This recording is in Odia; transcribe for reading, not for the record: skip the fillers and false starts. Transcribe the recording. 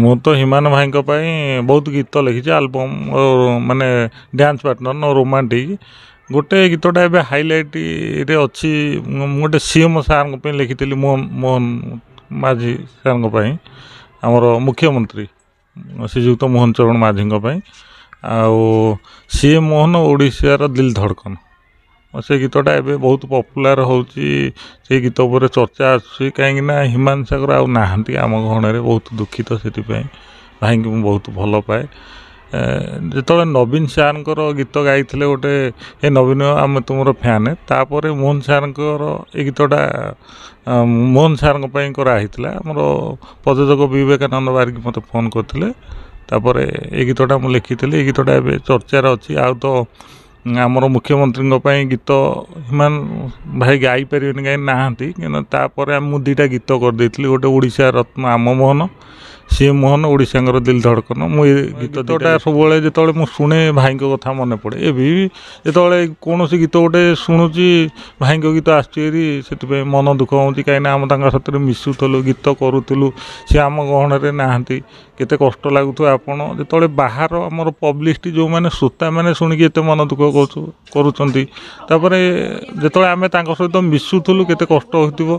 ମୁଁ ତ ହିମାନ ଭାଇଙ୍କ ପାଇଁ ବହୁତ ଗୀତ ଲେଖିଛି ଆଲବମ୍ ମାନେ ଡ୍ୟାନ୍ସ ପାର୍ଟନର ନ ରୋମାଣ୍ଟିକ୍ ଗୋଟେ ଗୀତଟା ଏବେ ହାଇଲାଇଟ୍ରେ ଅଛି। ମୁଁ ଗୋଟେ ସିଏମ୍ ସାର୍ଙ୍କ ପାଇଁ ଲେଖିଥିଲି ମୋହନ ମାଝୀ ସାର୍ଙ୍କ ପାଇଁ, ଆମର ମୁଖ୍ୟମନ୍ତ୍ରୀ ଶ୍ରୀଯୁକ୍ତ ମୋହନ ଚରଣ ମାଝୀଙ୍କ ପାଇଁ। ଆଉ ସିଏ ମୋହନ ଓଡ଼ିଶାର ଦିଲ୍ ଧଡ଼କନ, ସେ ଗୀତଟା ଏବେ ବହୁତ ପପୁଲାର ହେଉଛି। ସେଇ ଗୀତ ଉପରେ ଚର୍ଚ୍ଚା ଆସୁଛି କାହିଁକିନା ହିମାନ ସାଗର ଆଉ ନାହାନ୍ତି ଆମ ଗହଣରେ, ବହୁତ ଦୁଃଖିତ ସେଥିପାଇଁ। ଭାଇଙ୍କୁ ମୁଁ ବହୁତ ଭଲ ପାଏ। ଯେତେବେଳେ ନବୀନ ସାର୍ଙ୍କର ଗୀତ ଗାଇଥିଲେ ଗୋଟେ ଏ ନବୀନ ଆମେ ତୁମର ଫ୍ୟାନ୍, ତାପରେ ମୋହନ ସାର୍ଙ୍କର ଏ ଗୀତଟା ମୋହନ ସାର୍ଙ୍କ ପାଇଁ କରାହେଇଥିଲା। ଆମର ପ୍ରଯୋଜକ ବିବେକାନନ୍ଦ ବାରିକ ମୋତେ ଫୋନ୍ କରିଥିଲେ, ତାପରେ ଏ ଗୀତଟା ମୁଁ ଲେଖିଥିଲି। ଏ ଗୀତଟା ଏବେ ଚର୍ଚ୍ଚାରେ ଅଛି। ଆଉ ତ ଆମର ମୁଖ୍ୟମନ୍ତ୍ରୀଙ୍କ ପାଇଁ ଗୀତ ହିମାନ ଭାଇ ଗାଇପାରିବେନି କାହିଁକି ନାହାନ୍ତି, କିନ୍ତୁ ତାପରେ ମୁଁ ଦୁଇଟା ଗୀତ କରିଦେଇଥିଲି। ଗୋଟେ ଓଡ଼ିଶା ରତ୍ନ ଆମ ମୋହନ, ସିଏ ମୋହନ ଓଡ଼ିଶାଙ୍କର ଦିଲ୍ ଧଡ଼କନ। ମୁଁ ଏ ଗୀତଟା ସବୁବେଳେ ଯେତେବେଳେ ମୁଁ ଶୁଣେ ଭାଇଙ୍କ କଥା ମନେ ପଡ଼େ। ଏବେ ବି ଯେତେବେଳେ କୌଣସି ଗୀତ ଗୋଟେ ଶୁଣୁଛି ଭାଇଙ୍କ ଗୀତ ଆସୁଛି ହେରି, ସେଥିପାଇଁ ମନ ଦୁଃଖ ହେଉଛି କାହିଁକିନା ଆମେ ତାଙ୍କ ସାଥିରେ ମିଶୁଥିଲୁ, ଗୀତ କରୁଥିଲୁ। ସିଏ ଆମ ଗହଣରେ ନାହାନ୍ତି। କେତେ କଷ୍ଟ ଲାଗୁଥିବ ଆପଣ ଯେତେବେଳେ ବାହାର ଆମର ପବ୍ଲିସିଟି ଯେଉଁମାନେ ଶ୍ରୋତାମାନେ ଶୁଣିକି ଏତେ ମନ ଦୁଃଖ କରୁଛନ୍ତି, ତାପରେ ଯେତେବେଳେ ଆମେ ତାଙ୍କ ସହିତ ମିଶୁଥିଲୁ କେତେ କଷ୍ଟ ହେଉଥିବ।